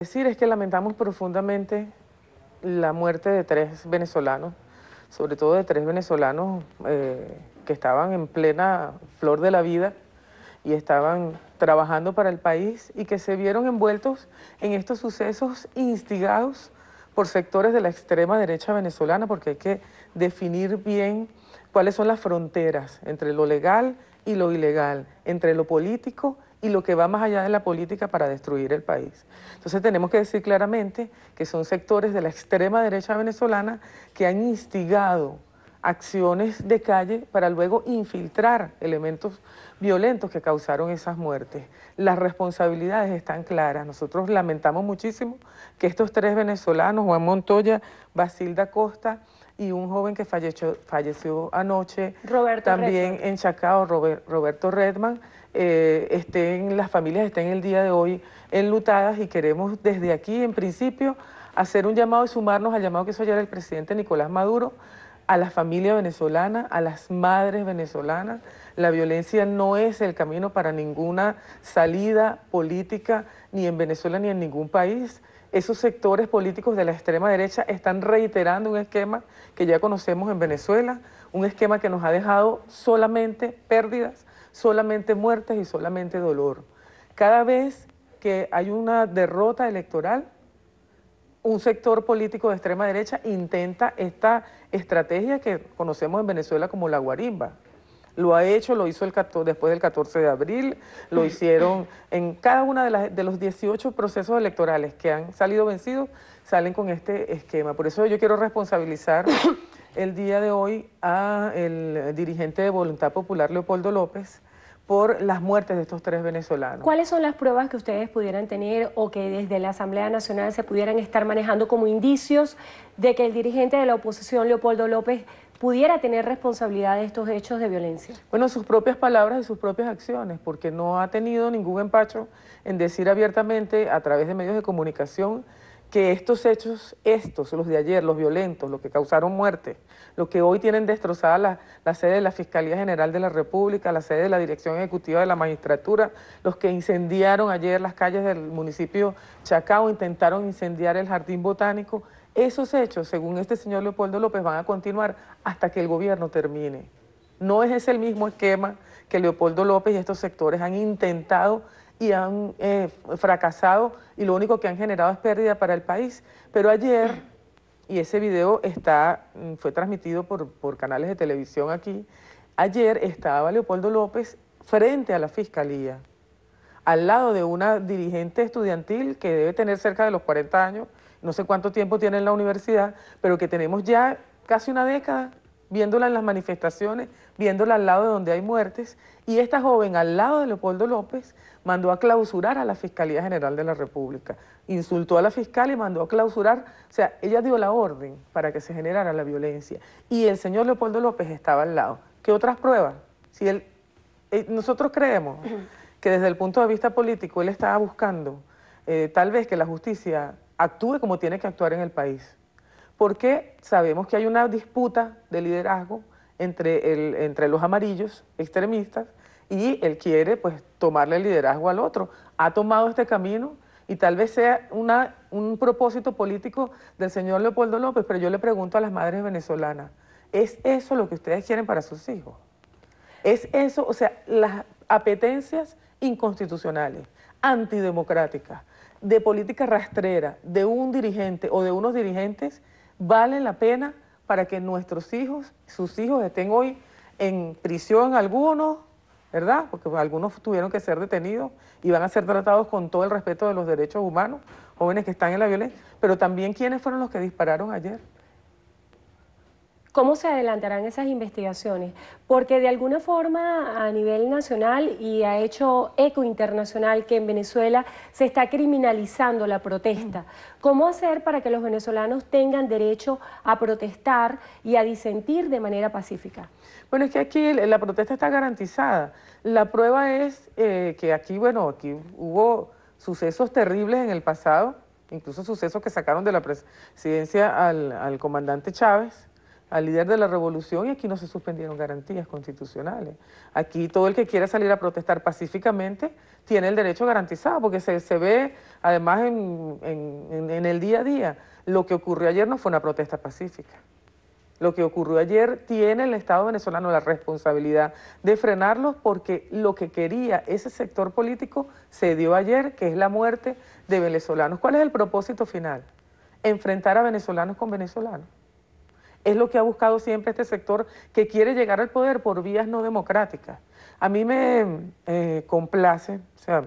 Decir es que lamentamos profundamente la muerte de 3 venezolanos, sobre todo de 3 venezolanos que estaban en plena flor de la vida y estaban trabajando para el país y que se vieron envueltos en estos sucesos instigados por sectores de la extrema derecha venezolana, porque hay que definir bien cuáles son las fronteras entre lo legal y lo ilegal, entre lo político y lo que va más allá de la política para destruir el país. Entonces tenemos que decir claramente que son sectores de la extrema derecha venezolana que han instigado acciones de calle para luego infiltrar elementos violentos que causaron esas muertes. Las responsabilidades están claras. Nosotros lamentamos muchísimo que estos 3 venezolanos, Juan Montoya, Basilda Costa y un joven que falleció anoche, también en Chacao, Roberto Redman, las familias estén el día de hoy enlutadas, y queremos desde aquí, en principio, hacer un llamado y sumarnos al llamado que hizo ayer el presidente Nicolás Maduro a la familia venezolana, a las madres venezolanas. La violencia no es el camino para ninguna salida política, ni en Venezuela ni en ningún país. Esos sectores políticos de la extrema derecha están reiterando un esquema que ya conocemos en Venezuela, un esquema que nos ha dejado solamente pérdidas, solamente muertes y solamente dolor. Cada vez que hay una derrota electoral, un sector político de extrema derecha intenta esta estrategia que conocemos en Venezuela como la guarimba. Lo ha hecho, lo hizo después del 14 de abril, lo hicieron en cada uno de los 18 procesos electorales que han salido vencidos, salen con este esquema. Por eso yo quiero responsabilizar el día de hoy al dirigente de Voluntad Popular, Leopoldo López, por las muertes de estos 3 venezolanos. ¿Cuáles son las pruebas que ustedes pudieran tener o que desde la Asamblea Nacional se pudieran estar manejando como indicios de que el dirigente de la oposición, Leopoldo López, pudiera tener responsabilidad de estos hechos de violencia? Bueno, sus propias palabras y sus propias acciones, porque no ha tenido ningún empacho en decir abiertamente a través de medios de comunicación que estos hechos, los de ayer, los violentos, los que causaron muerte, los que hoy tienen destrozada la sede de la Fiscalía General de la República, la sede de la Dirección Ejecutiva de la Magistratura, los que incendiaron ayer las calles del municipio Chacao, intentaron incendiar el Jardín Botánico, esos hechos, según este señor Leopoldo López, van a continuar hasta que el gobierno termine. No es ese el mismo esquema que Leopoldo López y estos sectores han intentado y han fracasado, y lo único que han generado es pérdida para el país. Pero ayer, y ese video fue transmitido por canales de televisión aquí, ayer estaba Leopoldo López frente a la Fiscalía, al lado de una dirigente estudiantil que debe tener cerca de los 40 años, no sé cuánto tiempo tiene en la universidad, pero que tenemos ya casi una década viéndola en las manifestaciones, viéndola al lado de donde hay muertes, y esta joven al lado de Leopoldo López mandó a clausurar a la Fiscalía General de la República, insultó a la fiscal y mandó a clausurar, o sea, ella dio la orden para que se generara la violencia, y el señor Leopoldo López estaba al lado. ¿Qué otras pruebas? Si nosotros creemos que desde el punto de vista político él estaba buscando tal vez que la justicia actúe como tiene que actuar en el país, porque sabemos que hay una disputa de liderazgo entre los amarillos extremistas, y él quiere pues tomarle el liderazgo al otro. Ha tomado este camino y tal vez sea un propósito político del señor Leopoldo López, pero yo le pregunto a las madres venezolanas, ¿es eso lo que ustedes quieren para sus hijos? ¿Es eso, o sea, las apetencias inconstitucionales, antidemocráticas, de política rastrera de un dirigente o de unos dirigentes, valen la pena para que nuestros hijos, sus hijos estén hoy en prisión algunos, ¿verdad? Porque algunos tuvieron que ser detenidos y van a ser tratados con todo el respeto de los derechos humanos, jóvenes que están en la violencia, pero también quiénes fueron los que dispararon ayer. ¿Cómo se adelantarán esas investigaciones? Porque de alguna forma a nivel nacional y ha hecho eco internacional que en Venezuela se está criminalizando la protesta. ¿Cómo hacer para que los venezolanos tengan derecho a protestar y a disentir de manera pacífica? Bueno, es que aquí la protesta está garantizada. La prueba es que aquí hubo sucesos terribles en el pasado, incluso sucesos que sacaron de la presidencia al comandante Chávez, al líder de la revolución, y aquí no se suspendieron garantías constitucionales. Aquí todo el que quiera salir a protestar pacíficamente tiene el derecho garantizado, porque se ve además en el día a día. Lo que ocurrió ayer no fue una protesta pacífica. Lo que ocurrió ayer tiene el Estado venezolano la responsabilidad de frenarlos, porque lo que quería ese sector político se dio ayer, que es la muerte de venezolanos. ¿Cuál es el propósito final? Enfrentar a venezolanos con venezolanos. Es lo que ha buscado siempre este sector que quiere llegar al poder por vías no democráticas. A mí me complace, o sea,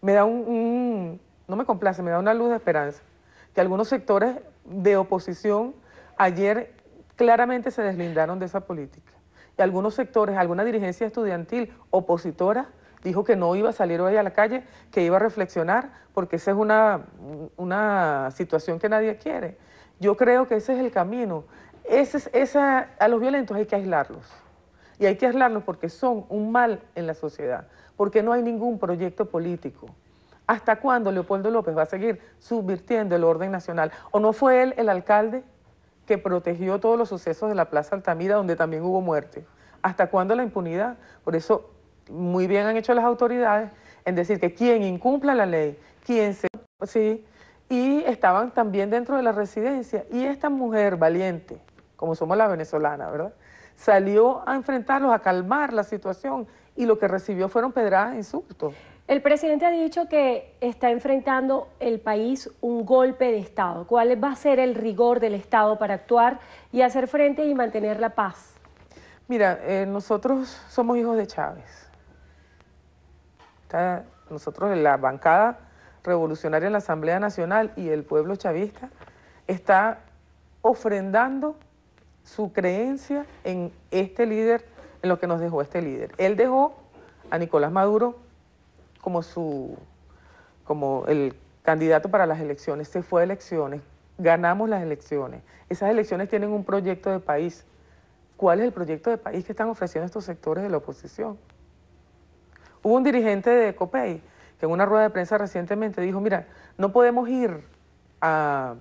me da no me complace, me da una luz de esperanza, que algunos sectores de oposición ayer claramente se deslindaron de esa política. Y algunos sectores, alguna dirigencia estudiantil opositora, dijo que no iba a salir hoy a la calle, que iba a reflexionar, porque esa es una situación que nadie quiere. Yo creo que ese es el camino. A los violentos hay que aislarlos. Y hay que aislarlos porque son un mal en la sociedad, porque no hay ningún proyecto político. ¿Hasta cuándo Leopoldo López va a seguir subvirtiendo el orden nacional? ¿O no fue él el alcalde que protegió todos los sucesos de la Plaza Altamira, donde también hubo muerte? ¿Hasta cuándo la impunidad? Por eso, muy bien han hecho las autoridades en decir que quien incumpla la ley, sí, y estaban también dentro de la residencia. Y esta mujer valiente, como somos la venezolana, ¿verdad?, salió a enfrentarlos, a calmar la situación, y lo que recibió fueron pedradas e insultos. El presidente ha dicho que está enfrentando el país un golpe de Estado. ¿Cuál va a ser el rigor del Estado para actuar y hacer frente y mantener la paz? Mira, nosotros somos hijos de Chávez. Nosotros, en la bancada revolucionaria en la Asamblea Nacional y el pueblo chavista, está ofrendando su creencia en este líder, en lo que nos dejó este líder. Él dejó a Nicolás Maduro como el candidato para las elecciones, se fue a elecciones, ganamos las elecciones. Esas elecciones tienen un proyecto de país. ¿Cuál es el proyecto de país que están ofreciendo estos sectores de la oposición? Hubo un dirigente de COPEI que en una rueda de prensa recientemente dijo, mira, no podemos ir a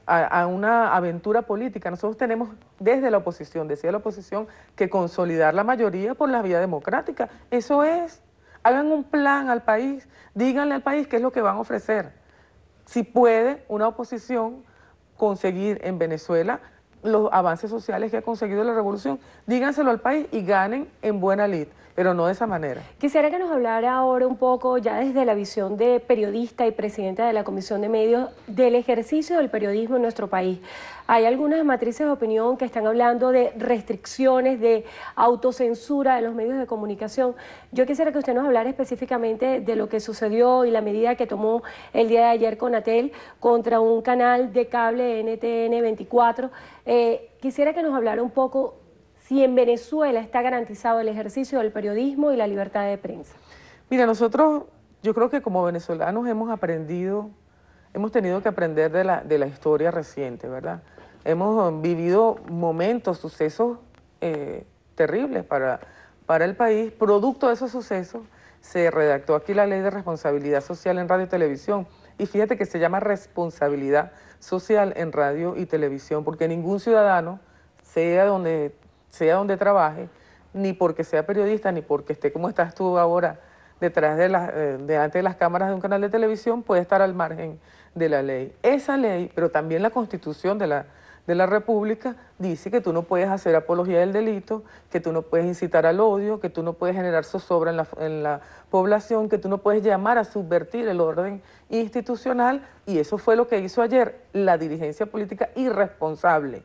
una aventura política. Nosotros tenemos desde la oposición, decía la oposición, que consolidar la mayoría por la vía democrática. Eso es. Hagan un plan al país, díganle al país qué es lo que van a ofrecer. Si puede una oposición conseguir en Venezuela los avances sociales que ha conseguido la revolución, díganselo al país y ganen en buena lid, pero no de esa manera. Quisiera que nos hablara ahora un poco, ya desde la visión de periodista y presidenta de la Comisión de Medios, del ejercicio del periodismo en nuestro país. Hay algunas matrices de opinión que están hablando de restricciones, de autocensura de los medios de comunicación. Yo quisiera que usted nos hablara específicamente de lo que sucedió y la medida que tomó el día de ayer Conatel contra un canal de cable NTN 24. Quisiera que nos hablara un poco si en Venezuela está garantizado el ejercicio del periodismo y la libertad de prensa. Mira, nosotros, yo creo que como venezolanos hemos tenido que aprender de la historia reciente, ¿verdad? Hemos vivido momentos, sucesos terribles para el país. Producto de esos sucesos se redactó aquí la Ley de Responsabilidad Social en Radio y Televisión. Y fíjate que se llama responsabilidad social en radio y televisión, porque ningún ciudadano, sea donde trabaje, ni porque sea periodista, ni porque esté como estás tú ahora delante de las cámaras de un canal de televisión, puede estar al margen de la ley. Esa ley, pero también la Constitución de la República, dice que tú no puedes hacer apología del delito, que tú no puedes incitar al odio, que tú no puedes generar zozobra en la población, que tú no puedes llamar a subvertir el orden institucional, y eso fue lo que hizo ayer la dirigencia política irresponsable,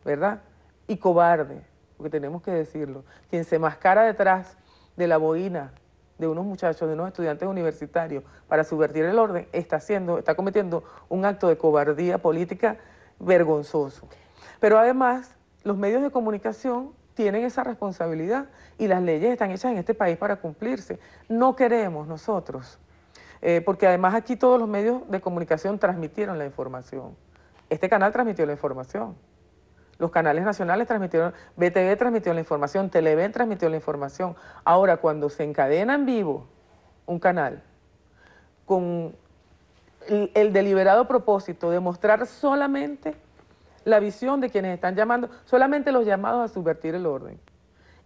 ¿verdad?, y cobarde, porque tenemos que decirlo. Quien se mascara detrás de la boina de unos muchachos, de unos estudiantes universitarios para subvertir el orden, está cometiendo un acto de cobardía política vergonzoso. Pero además, los medios de comunicación tienen esa responsabilidad y las leyes están hechas en este país para cumplirse. No queremos nosotros, porque además aquí todos los medios de comunicación transmitieron la información. Este canal transmitió la información. Los canales nacionales transmitieron, BTV transmitió la información, Televen transmitió la información. Ahora, cuando se encadena en vivo un canal con el deliberado propósito de mostrar solamente la visión de quienes están llamando, solamente los llamados a subvertir el orden.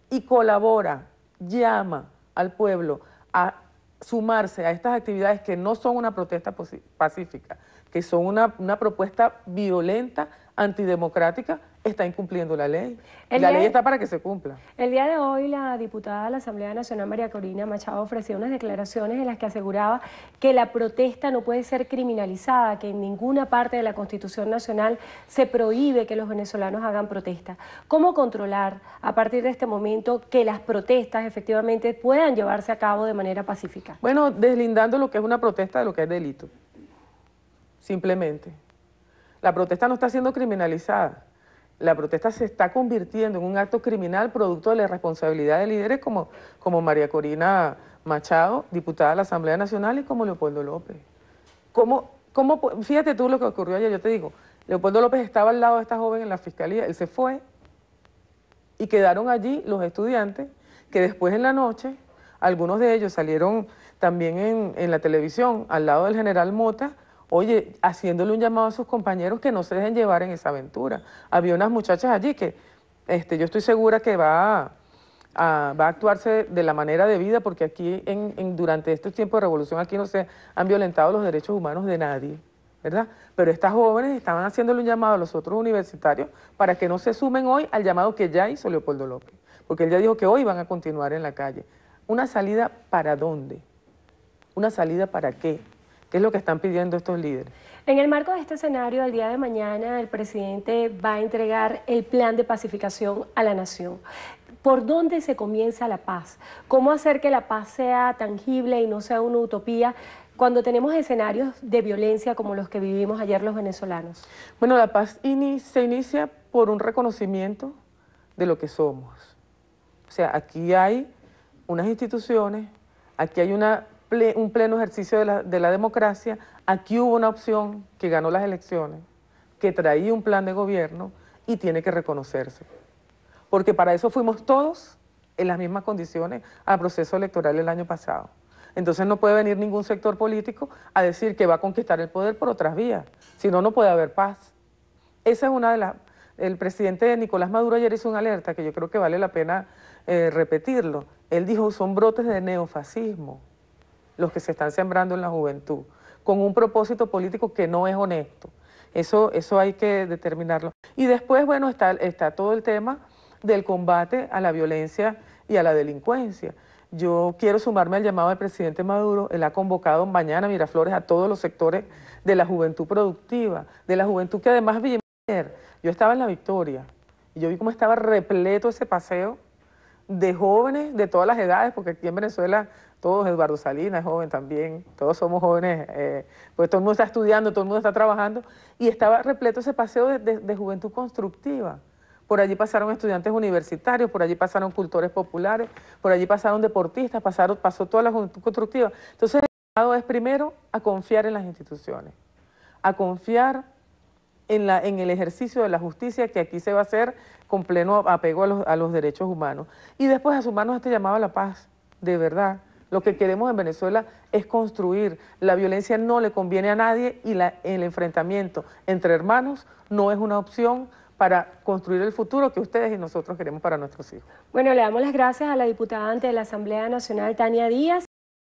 Y colabora, llama al pueblo a sumarse a estas actividades que no son una protesta pacífica, que son una propuesta violenta, antidemocrática, está incumpliendo la ley. La ley está para que se cumpla. El día de hoy la diputada de la Asamblea Nacional, María Corina Machado, ofreció unas declaraciones en las que aseguraba que la protesta no puede ser criminalizada, que en ninguna parte de la Constitución Nacional se prohíbe que los venezolanos hagan protesta. ¿Cómo controlar a partir de este momento que las protestas efectivamente puedan llevarse a cabo de manera pacífica? Bueno, deslindando lo que es una protesta de lo que es delito, simplemente. La protesta no está siendo criminalizada. La protesta se está convirtiendo en un acto criminal producto de la irresponsabilidad de líderes como María Corina Machado, diputada de la Asamblea Nacional, y como Leopoldo López. Fíjate tú lo que ocurrió ayer, yo te digo, Leopoldo López estaba al lado de esta joven en la fiscalía, él se fue y quedaron allí los estudiantes que después en la noche, algunos de ellos salieron también en la televisión al lado del general Mota, oye, haciéndole un llamado a sus compañeros que no se dejen llevar en esa aventura. Había unas muchachas allí que yo estoy segura que va a actuarse de la manera debida, porque aquí durante este tiempo de revolución aquí no se han violentado los derechos humanos de nadie, ¿verdad? Pero estas jóvenes estaban haciéndole un llamado a los otros universitarios para que no se sumen hoy al llamado que ya hizo Leopoldo López, porque él ya dijo que hoy van a continuar en la calle. ¿Una salida para dónde? ¿Una salida para qué? ¿Qué es lo que están pidiendo estos líderes? En el marco de este escenario, el día de mañana el presidente va a entregar el plan de pacificación a la nación. ¿Por dónde se comienza la paz? ¿Cómo hacer que la paz sea tangible y no sea una utopía cuando tenemos escenarios de violencia como los que vivimos ayer los venezolanos? Bueno, la paz se inicia por un reconocimiento de lo que somos. O sea, aquí hay unas instituciones, aquí hay un pleno ejercicio de la democracia, aquí hubo una opción que ganó las elecciones, que traía un plan de gobierno y tiene que reconocerse. Porque para eso fuimos todos en las mismas condiciones al proceso electoral el año pasado. Entonces no puede venir ningún sector político a decir que va a conquistar el poder por otras vías, si no, no puede haber paz. Esa es una de las... El presidente Nicolás Maduro ayer hizo una alerta que yo creo que vale la pena repetirlo. Él dijo, son brotes de neofascismo los que se están sembrando en la juventud, con un propósito político que no es honesto. Eso hay que determinarlo. Y después, bueno, está todo el tema del combate a la violencia y a la delincuencia. Yo quiero sumarme al llamado del presidente Maduro. Él ha convocado mañana a Miraflores a todos los sectores de la juventud productiva, de la juventud que además vi ayer. Yo estaba en La Victoria y yo vi cómo estaba repleto ese paseo de jóvenes de todas las edades, porque aquí en Venezuela todos, Eduardo Salinas es joven también, todos somos jóvenes, pues todo el mundo está estudiando, todo el mundo está trabajando, y estaba repleto ese paseo de juventud constructiva. Por allí pasaron estudiantes universitarios, por allí pasaron cultores populares, por allí pasaron deportistas, pasó toda la juventud constructiva. Entonces el llamado es primero a confiar en las instituciones, a confiar en el ejercicio de la justicia que aquí se va a hacer con pleno apego a los derechos humanos. Y después a sumarnos a este llamado a la paz, de verdad. Lo que queremos en Venezuela es construir. La violencia no le conviene a nadie y el enfrentamiento entre hermanos no es una opción para construir el futuro que ustedes y nosotros queremos para nuestros hijos. Bueno, le damos las gracias a la diputada ante la Asamblea Nacional, Tania Díaz.